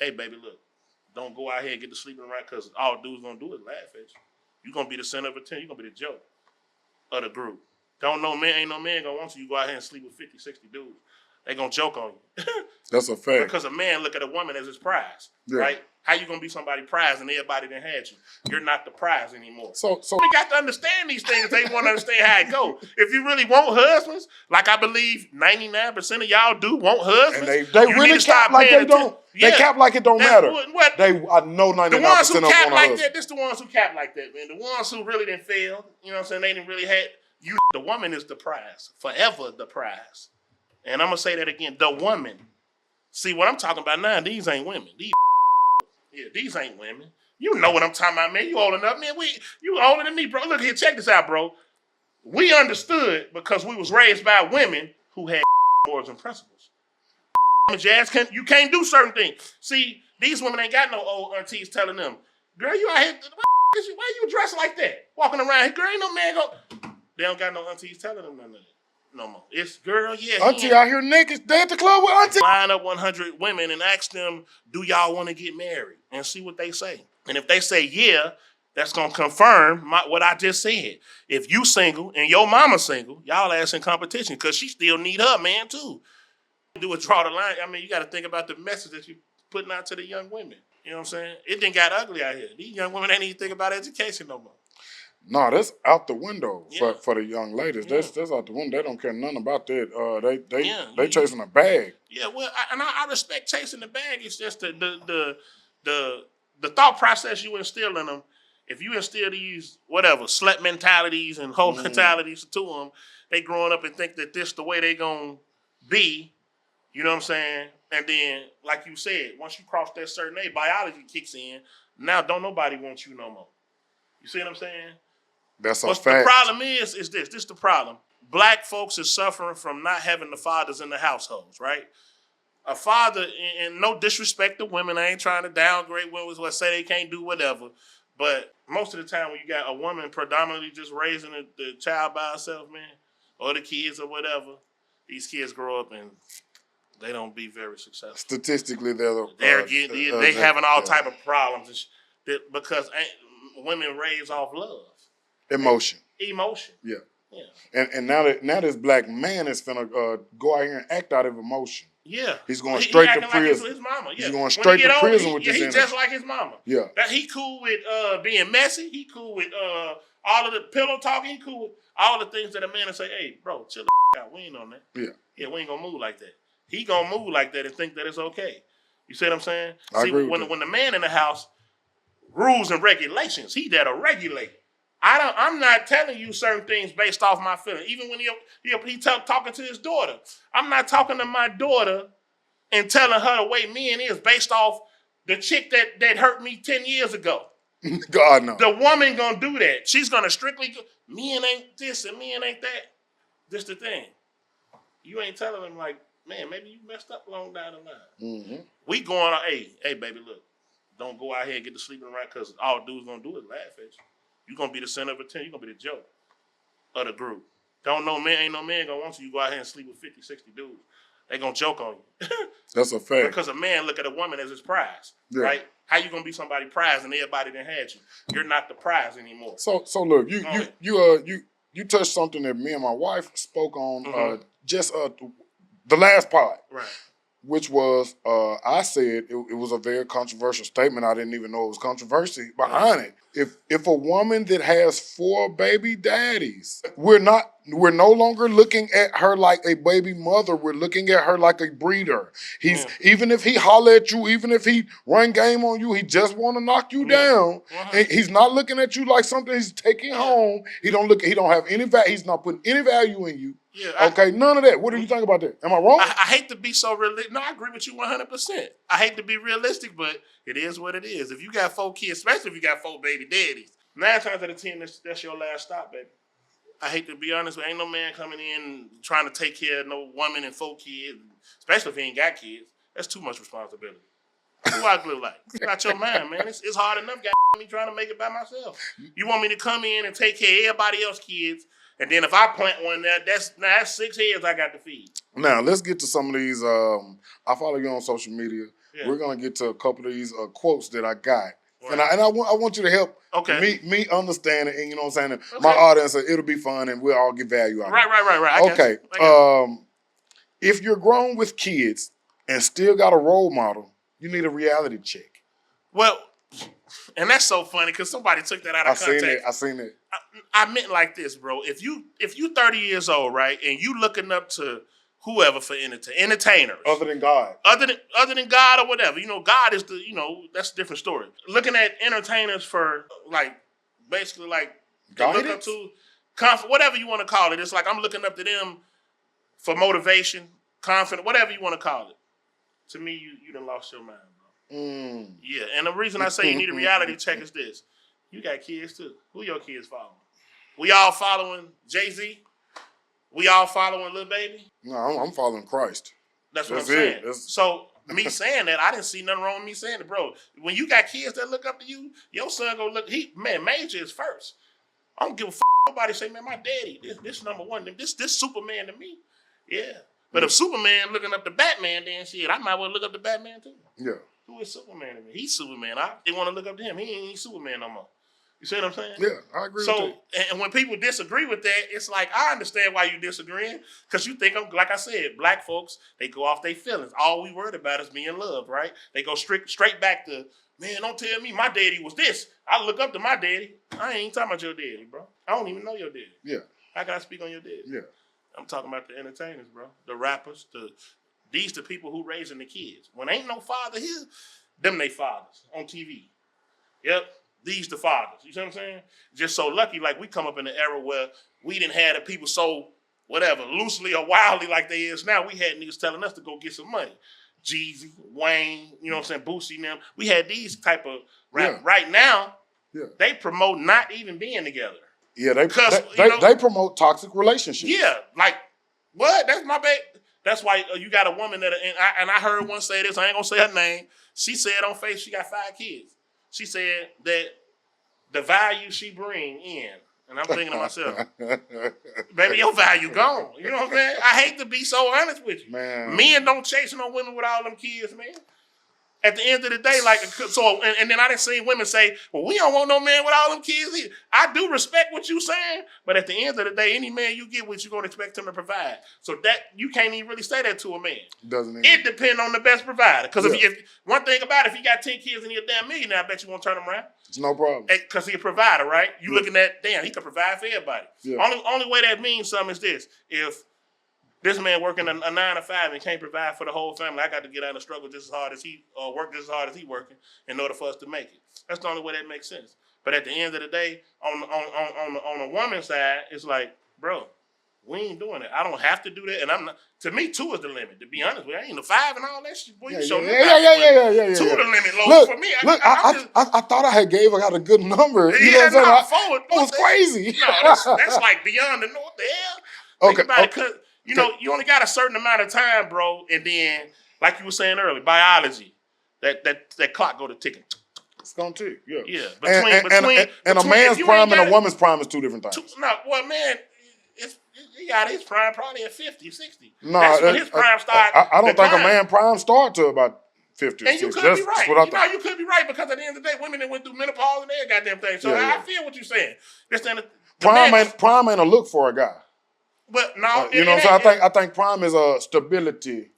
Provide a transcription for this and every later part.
hey, baby, look, don't go out here and get to sleeping around because all dudes gonna do is laugh at you. You're gonna be the center of attention. You're gonna be the joke of the group. Ain't no man gonna want you. You go out here and sleep with 50, 60 dudes. They gonna joke on you. That's a fact. Because a man look at a woman as his prize, yeah. right? How you gonna be somebody's prize and everybody done had you? You're not the prize anymore. So we got to understand these things. They want to understand how it go. If you really want husbands, like I believe 99% of y'all do want husbands, and they really cap like they don't. They cap like it don't matter. I know 99% the ones who of them cap want like a that. This the ones who cap like that, man. The ones who really didn't fail. You know what I'm saying? They didn't really had you. The woman is the prize, forever the prize. And I'm gonna say that again. The woman. See what I'm talking about now? These ain't women. These ain't women. You know what I'm talking about, man. You old enough, man. You older than me, bro. Look here, check this out, bro. We understood because we was raised by women who had morals and principles. Jazz, you can't do certain things. See, these women ain't got no old aunties telling them, girl, you out here, why you dressed like that? Walking around here, girl, ain't no man go. They don't got no aunties telling them nothing. No more. It's girl, yeah. Auntie out here naked, they at the club with auntie. Line up 100 women and ask them, do y'all want to get married? And see what they say. And if they say yeah, that's going to confirm what I just said. If you single and your mama single, y'all ass in competition because she still need her man too. Do is draw the line. I mean, you got to think about the message that you putting out to the young women. You know what I'm saying? It didn't got ugly out here. These young women ain't even think about education no more. No, that's out the window for the young ladies. Yeah. That's out the window. They don't care nothing about that. They chasing a bag. Yeah, well, I respect chasing the bag. It's just the thought process you instill in them. If you instill these slut mentalities and whole mentalities to them, they growing up and think that this the way they gonna be. You know what I'm saying? And then, like you said, once you cross that certain age, biology kicks in. Now, don't nobody want you no more. You see what I'm saying? That's a fact. The problem is this. This is the problem. Black folks is suffering from not having the fathers in the households, right? A father, and no disrespect to women, I ain't trying to downgrade women or say they can't do whatever, but most of the time when you got a woman predominantly just raising the child by herself, man, or the kids or whatever, these kids grow up and they don't be very successful. Statistically, they having all type of problems because women raise off love. Emotion. Yeah. And now this black man is finna go out here and act out of emotion. Yeah. He's going straight to prison. Like his mama. Yeah. He's going straight to prison with this energy. He's just like his mama. Yeah. He cool with being messy. He cool with all of the pillow talking. He cool with all the things that a man will say, hey, bro, chill the out. We ain't on that. Yeah, we ain't gonna move like that. He gonna move like that and think that it's okay. You see what I'm saying? I agree with when the man in the house, rules and regulations, he that'll regulate. I'm not telling you certain things based off my feelings. Even when he talking to his daughter, I'm not talking to my daughter and telling her the way men is based off the chick that hurt me 10 years ago. God no. The woman gonna do that. She's gonna strictly go, men ain't this and men ain't that. This the thing. You ain't telling them like, man, maybe you messed up long down the line. Mm-hmm. We going on, hey, baby, look, don't go out here and get to sleeping around because all dudes gonna do is laugh at you. You're going to be the center of attention. You're going to be the joke of the group. Ain't no man going to want you. You go out here and sleep with 50, 60 dudes. They going to joke on you. That's a fact. Because a man look at a woman as his prize, right? How you going to be somebody's prize and everybody done had you? You're not the prize anymore. So look, you touched something that me and my wife spoke on just the last part. Right. Which was, I said it was a very controversial statement. I didn't even know it was controversy behind it. If a woman that has 4 baby daddies, we're no longer looking at her like a baby mother. We're looking at her like a breeder. Even if he holler at you, even if he run game on you, he just want to knock you down. And he's not looking at you like something he's taking home. He don't have any value. He's not putting any value in you. Yeah, none of that. What do you think about that? Am I wrong? I hate to be so realistic. No, I agree with you 100%. I hate to be realistic, but it is what it is. If you got 4 kids, especially if you got 4 baby daddies, 9 times out of 10, that's your last stop, baby. I hate to be honest, but ain't no man coming in trying to take care of no woman and 4 kids, especially if he ain't got kids. That's too much responsibility. Who I look like? It's not your mind, man. It's hard enough, me trying to make it by myself. You want me to come in and take care of everybody else's kids, and then if I plant one there, that's 6 heads I got to feed. Now, let's get to some of these. I follow you on social media. Yeah. we're gonna get to a couple of these quotes that I got. Right. And I want you to help me understand it, and you know what I'm saying? My audience, it'll be fun, and we'll all get value out of it. Right. Okay. If you're grown with kids and still got a role model, you need a reality check. Well, and that's so funny because somebody took that out of context. I seen it. I meant like this, bro. If you 30 years old, right, and you looking up to whoever for entertainers, other than God, or whatever, God is that's a different story. Looking at entertainers for basically guidance? look up to comfort, whatever you want to call it. It's like I'm looking up to them for motivation, confidence, whatever you want to call it. To me, you done lost your mind, bro. Yeah, and the reason I say you need a reality check is this: you got kids too. Who your kids following? We all following Jay-Z. We all following Lil Baby. No, I'm following Christ. That's what I'm saying. So me saying that, I didn't see nothing wrong with me saying it, bro. When you got kids that look up to you, your son gonna look. Major is first. I don't give a nobody say, man, my daddy, this number one, this Superman to me. Yeah. But if Superman looking up to Batman, then shit, I might well look up to Batman too. Yeah. Who is Superman to me? He's Superman. They want to look up to him. He ain't Superman no more. You see what I'm saying? Yeah, I agree with that. And when people disagree with that, it's like, I understand why you disagreeing. Because you think, like I said, black folks, they go off their feelings. All we worried about is being loved, right? They go straight back to, man, don't tell me my daddy was this. I look up to my daddy. I ain't talking about your daddy, bro. I don't even know your daddy. Yeah. How can I speak on your daddy? Yeah. I'm talking about the entertainers, bro. The rappers, these the people who raising the kids. When ain't no father here, them they fathers on TV. Yep. These the fathers. You see what I'm saying? Just so lucky, like we come up in an era where we didn't have the people so whatever, loosely or wildly like they is now. We had niggas telling us to go get some money. Jeezy, Wayne, you know what I'm saying, Boosie and them. We had these type of rap. Yeah. Right now, they promote not even being together. Yeah, they promote toxic relationships. Yeah, like, what? That's my baby. That's why you got a woman that, and I heard one say this, I ain't gonna say her name. She said on Facebook she got 5 kids. She said that the value she bring in, and I'm thinking to myself, baby, your value gone. You know what I'm saying? I hate to be so honest with you. Man. Men don't chase no women with all them kids, man. At the end of the day, and then I done seen women say, well, we don't want no man with all them kids either. I do respect what you saying, but at the end of the day, any man you get with, you're going to expect him to provide. So that, you can't even really say that to a man. Doesn't it depends on the best provider. Because if one thing about it, if he got 10 kids and he a damn millionaire, I bet you won't turn him around. It's no problem. Because he a provider, right? You looking at, damn, he could provide for everybody. Yeah. Only way that means something is this. If this man working a 9 to 5 and can't provide for the whole family, I got to get out and struggle just as hard as he, or work just as hard as he working in order for us to make it. That's the only way that makes sense. But at the end of the day, on a woman's side, it's like, bro, we ain't doing it. I don't have to do that, and I'm not. To me, 2 is the limit. To be honest with you, I ain't the 5 and all that shit. Boy, you show me. Yeah. 2 the limit, low for me. I thought I had gave out a good number. You know what I'm saying? It was crazy. No, that's like beyond the north. The hell. Okay. Think about it, 'cause, you only got a certain amount of time, bro, and then, like you were saying earlier, biology, that clock go to ticking. It's gonna tick, yeah. Yeah, and a man's prime and a woman's prime is 2 different things. Man, he got his prime probably at 50, 60. No, that's when his prime starts. I don't think a man prime start to about 50 or 60. And you could be right. You could be right, because at the end of the day, women that went through menopause and their goddamn thing. So I feel what you're saying. Prime ain't a look for a guy. But no, you know what I'm saying? I think prime is a stability,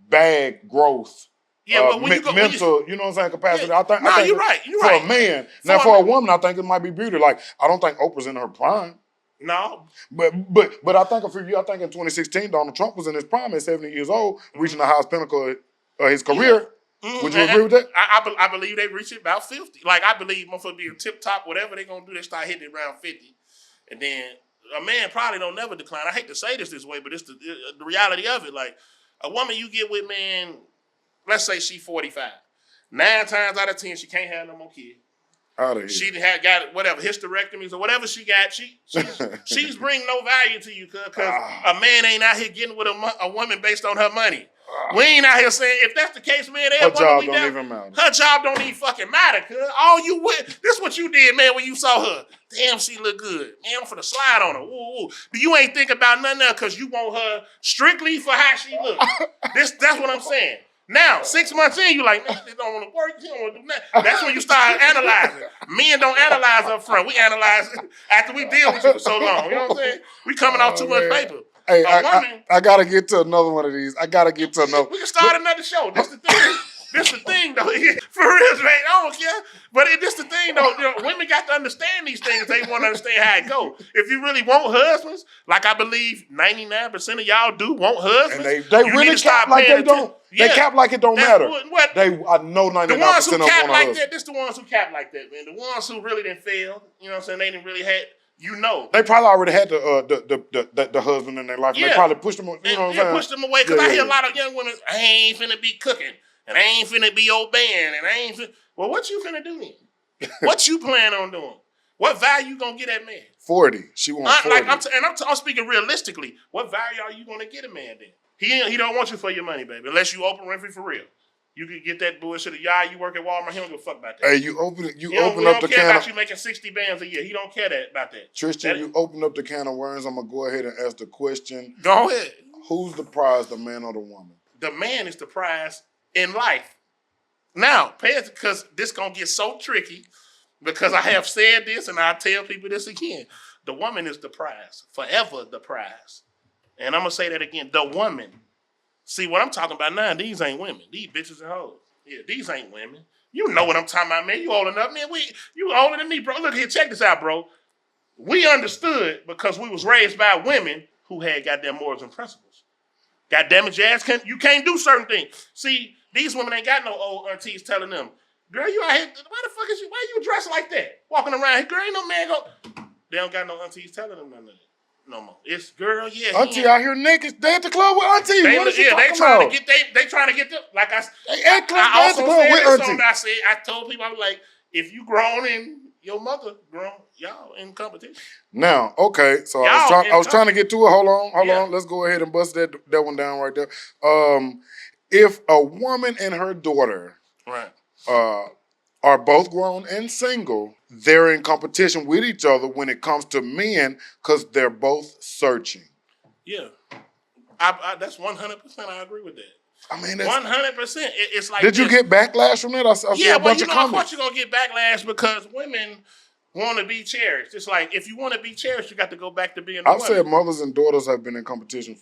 bag growth. Yeah, but when mental, you know what I'm saying, capacity. Yeah, I think you're right. For a man. Now, for a woman, I think it might be beauty. Like, I don't think Oprah's in her prime. No. But I think in 2016, Donald Trump was in his prime at 70 years old, reaching the highest pinnacle of his career. Yeah. Would you agree with that? I believe they reach it about 50. Like, I believe motherfuckers be a tip top, whatever they gonna do, they start hitting it around 50. And then a man probably don't never decline. I hate to say this way, but it's the reality of it. Like, a woman you get with, man, let's say she 45. 9 times out of 10, she can't have no more kids. Out of here. She got whatever, hysterectomies or whatever she got. She's bring no value to you, because a man ain't out here getting with a woman based on her money. We ain't out here saying, if that's the case, man, her job don't even matter. Her job don't even fucking matter, cuz all you with, this what you did, man, when you saw her. Damn, she look good. Man, I'm finna slide on her. Ooh. You ain't think about nothing else because you want her strictly for how she look. That's what I'm saying. Now, 6 months in, you like, man, they don't want to work. You don't want to do nothing. That's when you start analyzing. Men don't analyze up front. We analyze after we deal with you for so long. You know what I'm saying? We coming off too much paper. Hey, woman, I gotta get to another one of these. I gotta get to another. We can start another show. This the thing. This the thing, though. For real, man. I don't care. But this the thing, though. You know, women got to understand these things. They want to understand how it go. If you really want husbands, like I believe 99% of y'all do want husbands, and they really cap like they don't. They cap like it don't matter. I know 99% the ones who of cap like husbands. that. This the ones who cap like that, man. The ones who really didn't fail. You know what I'm saying? They didn't really had. You know, they probably already had the husband in their life. And they probably pushed them. You know what I'm saying? Pushed them away because I hear a lot of young women. I ain't finna be cooking, and I ain't finna be obeying, and I ain't. Well, what you finna do then? What you plan on doing? What value you gonna get that man? 40. She wants 40. I'm speaking realistically. What value are you gonna get a man then? He don't want you for your money, baby. Unless you Oprah Winfrey for real. You can get that bullshit. Yeah, you work at Walmart. He don't give a fuck about that. Hey, you open up the can of. He don't care about you making 60 bands a year. He don't care about that. Tristan, you open up the can of worms. I'm gonna go ahead and ask the question. Go ahead. Who's the prize, the man or the woman? The man is the prize in life. Now, pay it because this gonna get so tricky because I have said this and I tell people this again. The woman is the prize, forever the prize. And I'm gonna say that again. The woman. See, what I'm talking about now, these ain't women. These bitches and hoes. Yeah, these ain't women. You know what I'm talking about, man. You old enough, man. You older than me, bro. Look here, check this out, bro. We understood because we was raised by women who had goddamn morals and principles. Goddamn it, your ass you can't do certain things. See, these women ain't got no old aunties telling them, girl, you out here, why the fuck is you, why you dressed like that? Walking around here, girl, ain't no man go. They don't got no aunties telling them nothing. No more. It's girl, yeah. Auntie out here naked. They at the club with auntie. They trying to get them. Like I at the club with auntie. I told people, I was like, if you grown and your mother grown, y'all in competition. Now, okay. So I was trying to get to it. Hold on. Let's go ahead and bust that one down right there. If a woman and her daughter are both grown and single, they're in competition with each other when it comes to men because they're both searching. Yeah. That's 100%. I agree with that. I mean, 100%. It's like Did you get backlash from that? I saw a bunch of comments. Of course you're going to get backlash because women want to be cherished. It's like, if you want to be cherished, you got to go back to being a woman. I've said mothers and daughters have been in competition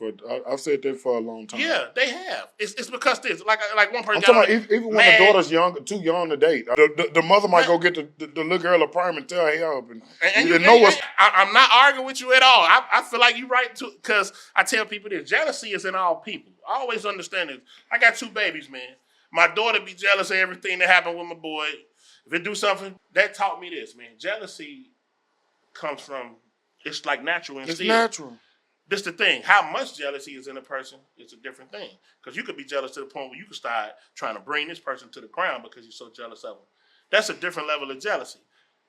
I've said that for a long time. Yeah, they have. It's because this, like one person. I'm talking about even when the daughter's too young to date, the mother might go get the little girl a perm and tell her help. I'm not arguing with you at all. I feel like you're right too, because I tell people this: jealousy is in all people. I always understand this. I got 2 babies, man. My daughter be jealous of everything that happened with my boy. If it do something, that taught me this, man. Jealousy comes from, it's like natural and It's natural. This the thing. How much jealousy is in a person is a different thing. Because you could be jealous to the point where you could start trying to bring this person to the ground because you're so jealous of them. That's a different level of jealousy.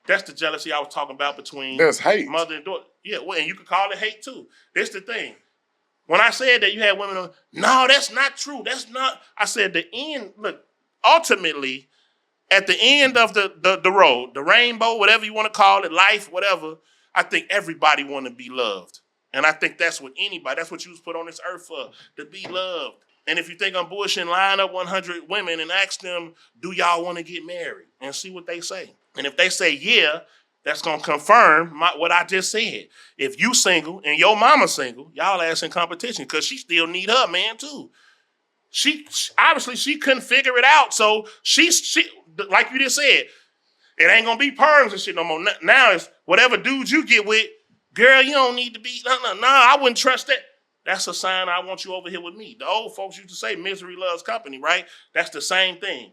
That's the jealousy I was talking about between There's hate. Mother and daughter. Yeah, well, and you could call it hate too. This the thing. When I said that you had women on, no, that's not true. That's not. I said the end, look, ultimately, at the end of the road, the rainbow, whatever you want to call it, life, whatever, I think everybody want to be loved. And I think that's what you was put on this earth for, to be loved. And if you think I'm bullshitting, line up 100 women and ask them, do y'all want to get married? And see what they say. And if they say, yeah, that's going to confirm what I just said. If you single and your mama single, y'all ass in competition because she still need her man too. She obviously couldn't figure it out. So she like you just said, it ain't gonna be perms and shit no more. Now it's whatever dude you get with, girl, you don't need to be, I wouldn't trust that. That's a sign I want you over here with me. The old folks used to say misery loves company, right? That's the same thing.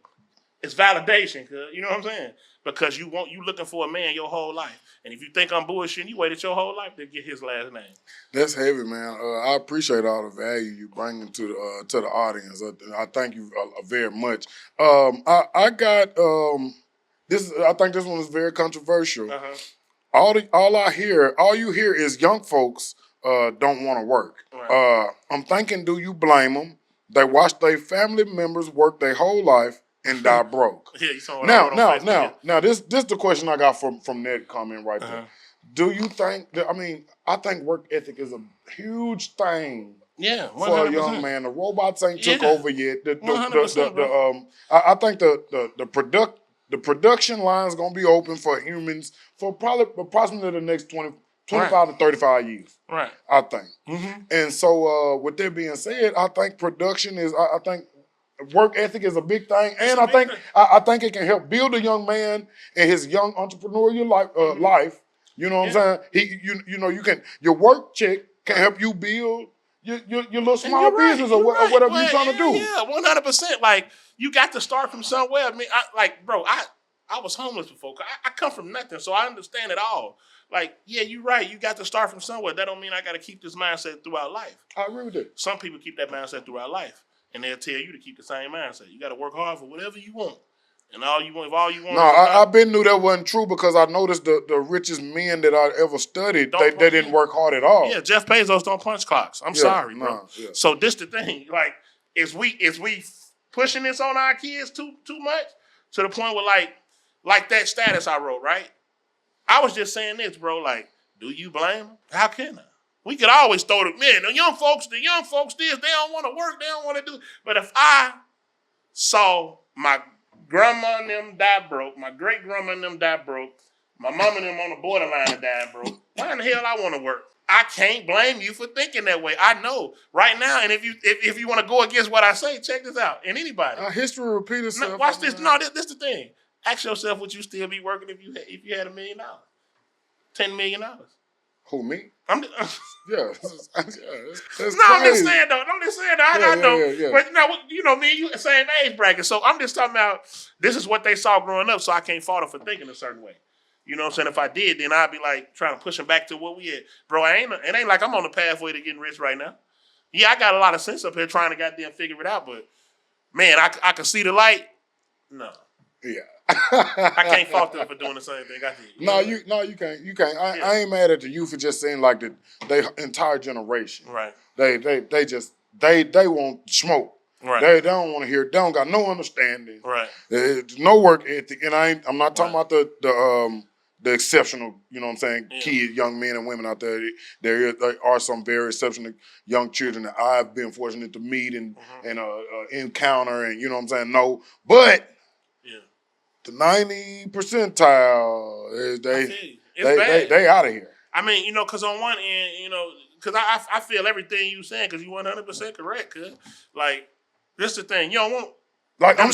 It's validation, you know what I'm saying? Because you looking for a man your whole life. And if you think I'm bullshitting, you waited your whole life to get his last name. That's heavy, man. I appreciate all the value you bringing to the audience. I thank you very much. I got this. I think this one is very controversial. All you hear is young folks don't want to work. Right. I'm thinking, do you blame them? They watch their family members work their whole life and die broke. Now, this the question I got from that comment right there. Do you think that, I think work ethic is a huge thing Yeah, for a 100%. young man. The robots ain't took Yeah. over yet. 100%, bro. I think the production line is gonna be open for humans for probably approximately the next 25 to 35 years. Right. I think. Mm-hmm. And so with that being said, I think production is I think work ethic is a big thing, and I think it can help build a young man in his young entrepreneurial life. You know what I'm saying? Your work check can help you build your little small business or whatever you're trying to do. Yeah, 100%. Like, you got to start from somewhere. I mean, I was homeless before. I come from nothing, so I understand it all. Like, yeah, you're right. You got to start from somewhere. That don't mean I got to keep this mindset throughout life. I agree with that. Some people keep that mindset throughout life, and they'll tell you to keep the same mindset. You got to work hard for whatever you want. And all you want. No, I've been knew that wasn't true because I noticed the richest men that I ever studied, they didn't work hard at all. Yeah, Jeff Bezos don't punch clocks. I'm sorry, bro. Yeah. So this the thing. Like, is we pushing this on our kids too much to the point where like that status I wrote, right? I was just saying this, bro. Like, do you blame them? How can I? We could always throw the young folks this, they don't want to work, they don't want to do. But if I saw my grandma and them die broke, my great grandma and them die broke, my mom and them on the borderline of dying broke, why in the hell I want to work? I can't blame you for thinking that way. I know right now, and if you want to go against what I say, check this out. And anybody, history repeats itself. No, watch this. No, this the thing. Ask yourself, would you still be working if you had $1 million, $10 million? Who, me? Yeah. That's no, I'm just saying though. I know. Yeah. But me and you the same age bracket. So I'm just talking about this is what they saw growing up, so I can't fault them for thinking a certain way. You know what I'm saying? If I did, then I'd be like trying to push them back to what we had. Bro, it ain't like I'm on the pathway to getting rich right now. Yeah, I got a lot of sense up here trying to goddamn figure it out, but man, I can see the light. No. Yeah. I can't fault them for doing the same thing I did. You can't. You can't. I ain't mad at the youth for just saying like they entire generation. Right. They want smoke. Right. They don't want to hear. They don't got no understanding. Right. There's no work ethic, and I'm not talking about the exceptional. You know what I'm saying? Yeah. Kids, young men and women out there. There are some very exceptional young children that I've been fortunate to meet and encounter, and you know what I'm saying. No, but. The 90 percentile, they out of here. I mean, because on one end, because I feel everything you saying, because you 100% correct. Cause like this the thing, you don't want. Like I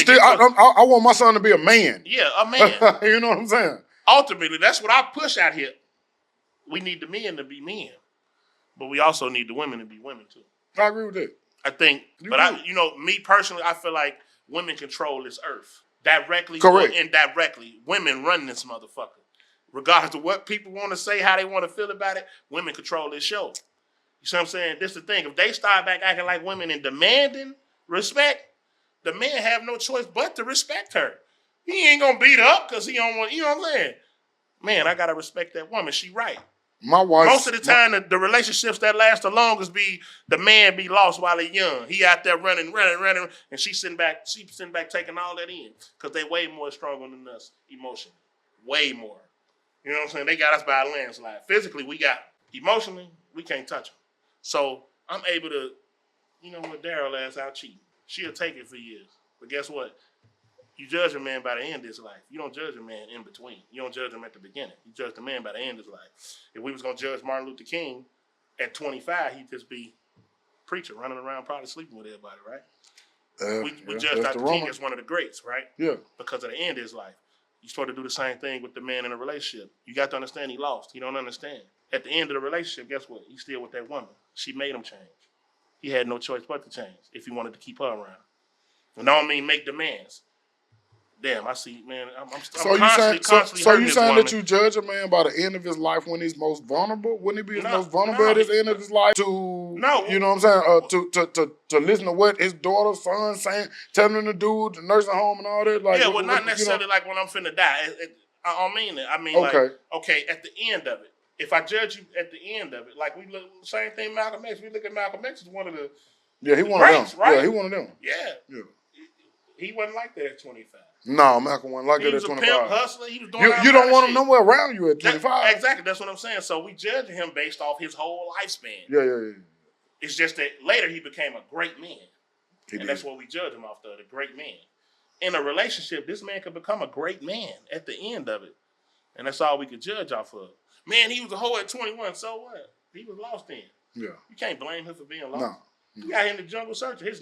want my son to be a man. Yeah, a man. You know what I'm saying? Ultimately, that's what I push out here. We need the men to be men, but we also need the women to be women too. I agree with that. I think, me personally, I feel like women control this earth. Directly Correct. or indirectly, women run this motherfucker. Regardless of what people want to say, how they want to feel about it, women control this show. You see what I'm saying? This is the thing. If they start back acting like women and demanding respect, the man have no choice but to respect her. He ain't gonna beat her up because he don't want, you know what I'm saying? Man, I gotta respect that woman. She right. My wife. Most of the time, the relationships that last the longest be the man be lost while he young. He out there running, and she sitting back taking all that in because they way more stronger than us emotionally, way more. You know what I'm saying? They got us by a landslide. Physically, we got them. Emotionally, we can't touch them. So I'm able to, what Daryl ass out cheating. She'll take it for years, but guess what? You judge a man by the end of his life. You don't judge a man in between. You don't judge him at the beginning. You judge the man by the end of his life. If we was going to judge Martin Luther King at 25, he'd just be preacher, running around probably sleeping with everybody, right? We judge Dr. King as one of the greats, right? Yeah. Because of the end of his life. You're supposed to do the same thing with the man in a relationship. You got to understand he lost. He don't understand. At the end of the relationship, guess what? He's still with that woman. She made him change. He had no choice but to change if he wanted to keep her around. And I don't mean make demands. Damn, I see, man. I'm constantly So you saying woman. that you judge a man by the end of his life when he's most vulnerable? Wouldn't he be most vulnerable at his end of his life to? No, you know what I'm saying? To listen to what his daughter, son saying, telling him to do, the nursing home and all that. Like, yeah, well, not necessarily like when I'm finna die. I don't mean that. I mean, okay, at the end of it. If I judge you at the end of it, like we look same thing. Malcolm X. We look at Malcolm X as one of the he one of them. Right? Yeah, he one of them. Yeah. He wasn't like that at 25. No, Malcolm wasn't like that at 25. He was a pimp, hustler. He was doing you don't want him nowhere around you at 25. Exactly. That's what I'm saying. So we judging him based off his whole lifespan. Yeah. It's just that later he became a great man. He did. That's what we judge him off of, the great man. In a relationship, this man could become a great man at the end of it. And that's all we could judge off of. Man, he was a hoe at 21, so what? He was lost then. Yeah. You can't blame him for being lost. No. You got him in the jungle searching. His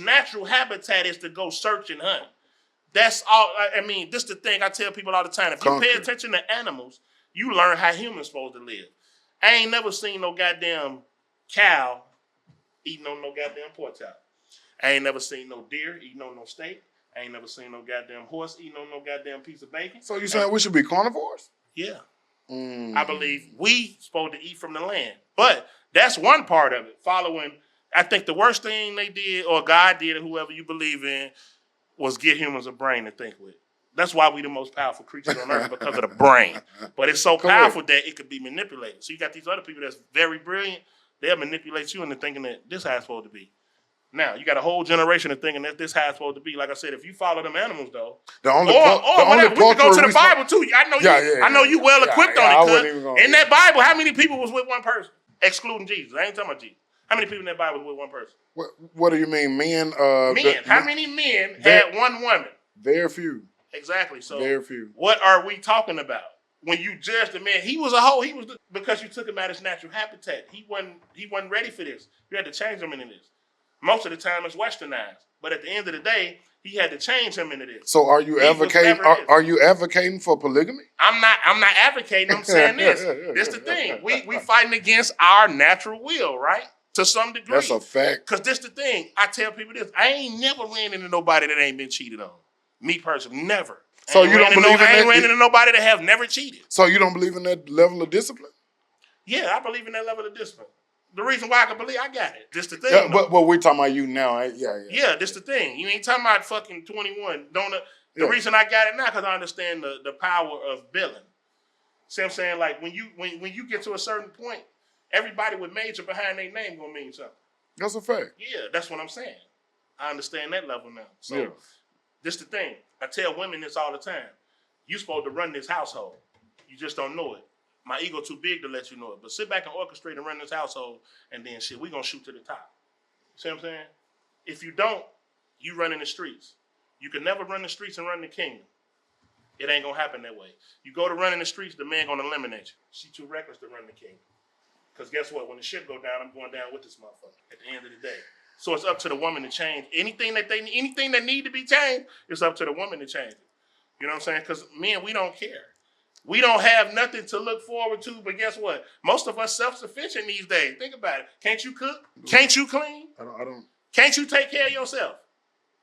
natural habitat is to go search and hunt. That's all. I mean, this is the thing I tell people all the time. If you pay attention to animals, you learn how humans supposed to live. I ain't never seen no goddamn cow eating on no goddamn pork chop. I ain't never seen no deer eating on no steak. I ain't never seen no goddamn horse eating on no goddamn piece of bacon. So you saying we should be carnivores? Yeah. I believe we supposed to eat from the land. But that's one part of it. Following, I think the worst thing they did, or God did, or whoever you believe in, was give humans a brain to think with. That's why we the most powerful creatures on earth, because of the brain. But it's so powerful that it could be manipulated. So you got these other people that's very brilliant. They'll manipulate you into thinking that this is how it's supposed to be. Now, you got a whole generation of thinking that this is how it's supposed to be. Like I said, if you follow them animals, though, we can go to the Bible, too. I know you well equipped on it. In that Bible, how many people was with one person? Excluding Jesus. I ain't talking about Jesus. How many people in that Bible was with one person? What do you mean, men? Men. How many men had one woman? Very few. Exactly. So very few. What are we talking about? When you judge the man, he was a hoe. Because you took him out of his natural habitat. He wasn't ready for this. You had to change him into this. Most of the time it's westernized. But at the end of the day, he had to change him into this. So are you advocating are you advocating for polygamy? I'm not advocating, I'm saying this. This the thing. We fighting against our natural will, right? To some degree. That's a fact. Because this the thing. I tell people this. I ain't never ran into nobody that ain't been cheated on. Me personally, never. So you don't believe in that? I ain't ran into nobody that have never cheated. So you don't believe in that level of discipline? Yeah, I believe in that level of discipline. The reason why I can believe I got it. This the thing. Yeah, but we're talking about you now. Yeah, this the thing. You ain't talking about fucking 21. The reason I got it now because I understand the power of billing. See what I'm saying? Like when you get to a certain point, everybody with major behind their name gonna mean something. That's a fact. Yeah, that's what I'm saying. I understand that level now. So this the thing. I tell women this all the time. You supposed to run this household. You just don't know it. My ego too big to let you know it. But sit back and orchestrate and run this household, and then shit, we gonna shoot to the top. See what I'm saying? If you don't, you run in the streets. You can never run the streets and run the kingdom. It ain't gonna happen that way. You go to run in the streets, the man gonna eliminate you. She too reckless to run the kingdom. Because guess what? When the shit go down, I'm going down with this motherfucker at the end of the day. So it's up to the woman to change. Anything that need to be changed, it's up to the woman to change it. You know what I'm saying? Because men, we don't care. We don't have nothing to look forward to, but guess what? Most of us self-sufficient these days. Think about it. Can't you cook? Can't you clean? I don't. Can't you take care of yourself?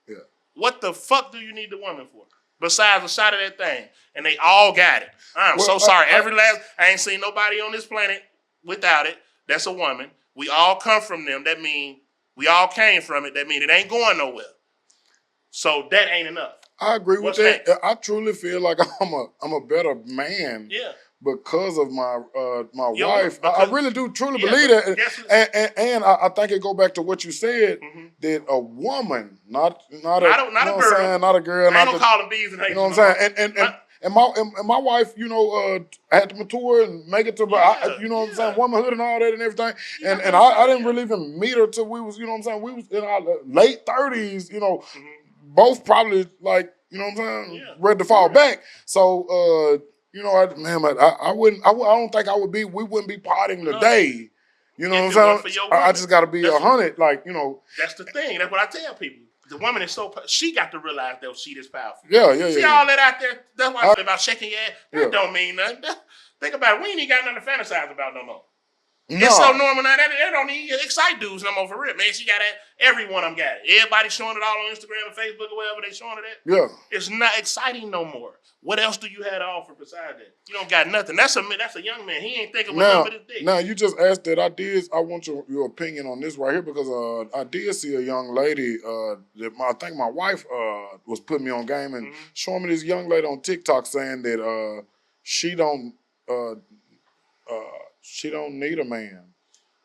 Yeah. What the fuck do you need the woman for? Besides a shot of that thing. And they all got it. I'm so sorry. I ain't seen nobody on this planet without it. That's a woman. We all come from them. That mean we all came from it. That mean it ain't going nowhere. So that ain't enough. I agree with that. Next? I truly feel like I'm a better man because of my wife. I really do truly believe that. And I think it go back to what you said, that a woman, not a girl, not a girl. I don't call them bees and you know what I'm saying? And my wife, had to mature and make it to, you know what I'm saying, womanhood and all that and everything. And I didn't really even meet her till we was, you know what I'm saying, we was in our late 30s, both probably like, you know what I'm saying, ready to fall back. So, I don't think we wouldn't be partying today. You know what I'm saying? I just got to be 100, like, That's the thing. That's what I tell people. The woman is she got to realize that she is powerful. Yeah. See all that out there? That's why I say about shaking your ass. That don't mean nothing. Think about it. We ain't even got nothing to fantasize about no more. No. It's so normal now that don't even excite dudes no more for real. Man, she got that. Every one of them got it. Everybody showing it all on Instagram and Facebook or wherever they showing it at. Yeah. It's not exciting no more. What else do you have to offer besides that? You don't got nothing. That's a young man. He ain't thinking about his dick. Now, you just asked that. I want your opinion on this right here because I did see a young lady that I think my wife was putting me on game and showing me this young lady on TikTok saying that she don't need a man.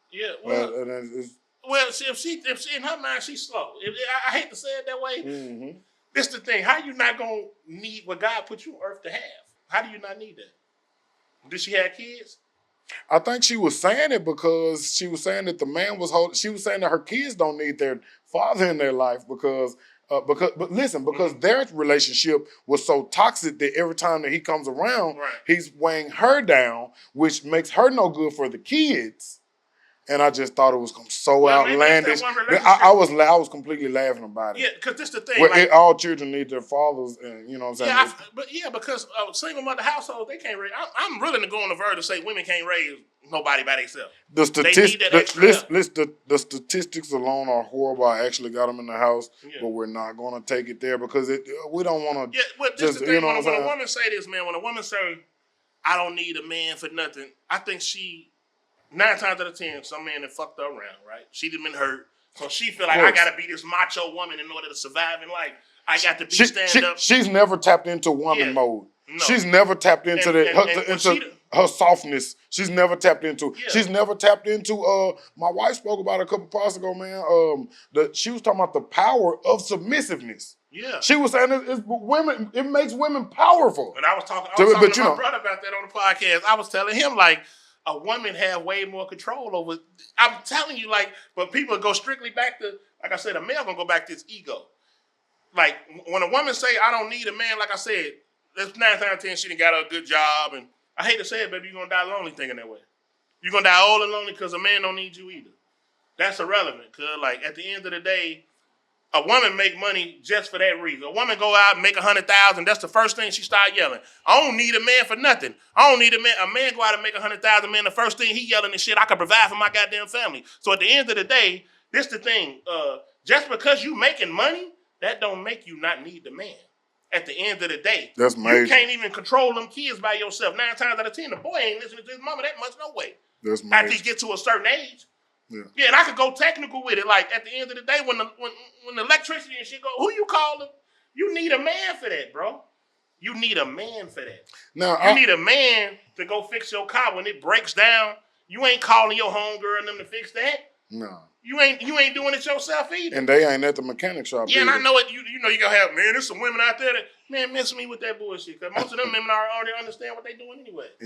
Yeah, well, see, if she in her mind she's slow. I hate to say it that way. This the thing. How you not gonna need what God put you on earth to have? How do you not need that? Did she have kids? I think she was saying it because she was saying that the man was holding. She was saying that her kids don't need their father in their life because but listen, because their relationship was so toxic that every time that he comes around, Right. he's weighing her down, which makes her no good for the kids. And I just thought it was so outlandish. I was completely laughing about it. Yeah, because this the thing. Well, like, all children need their fathers, and you know what I'm saying. Because single mother households, they can't raise. I'm willing to go on the verge to say women can't raise nobody by themselves. The statistics, the statistics alone are horrible. I actually got them in the house, Yeah. but we're not going to take it there because we don't want to. Yeah, well, this just the thing. you know When what I'm a saying. woman say this, man, when a woman say, "I don't need a man for nothing," I think she 9 times out of 10, some man that fucked her around, right? She done been hurt, so she feel like I gotta be this macho woman in order to survive in life. I got to be stand up. She's never tapped into woman mode. No. She's never tapped into her softness. She's never tapped into. Yeah. She's never tapped into. My wife spoke about it a couple parts ago, man. She was talking about the power of submissiveness. Yeah. She was saying it's women. It makes women powerful. And I was talking to my brother about that on the podcast. I was telling him like a woman have way more control over. I'm telling you, like, but people go strictly back to, like I said, a male gonna go back to his ego. Like when a woman say, "I don't need a man," like I said, that's 9 times out of 10 she done got a good job, and I hate to say it, baby, you're gonna die lonely thinking that way. You're gonna die old and lonely because a man don't need you either. That's irrelevant. Cause like at the end of the day, a woman make money just for that reason. A woman go out and make 100,000. That's the first thing she start yelling. I don't need a man for nothing. I don't need a man. A man go out and make 100,000. Man, the first thing he yelling is shit. I can provide for my goddamn family. So at the end of the day, this the thing. Just because you making money, that don't make you not need the man. At the end of the day, that's major. You can't even control them kids by yourself. 9 times out of 10, the boy ain't listening to his mama that much. No way. That's major. After he get to a certain age. Yeah, and I could go technical with it. Like at the end of the day, when the electricity and shit go, who you calling? You need a man for that, bro. You need a man for that. Now you need a man to go fix your car when it breaks down. You ain't calling your homegirl and them to fix that. No. You ain't doing it yourself either. And they ain't at the mechanic shop. Yeah, either. and I know it. You know you gotta have, man. There's some women out there that, man, miss me with that bullshit. Cause most of them women already understand what they doing anyway.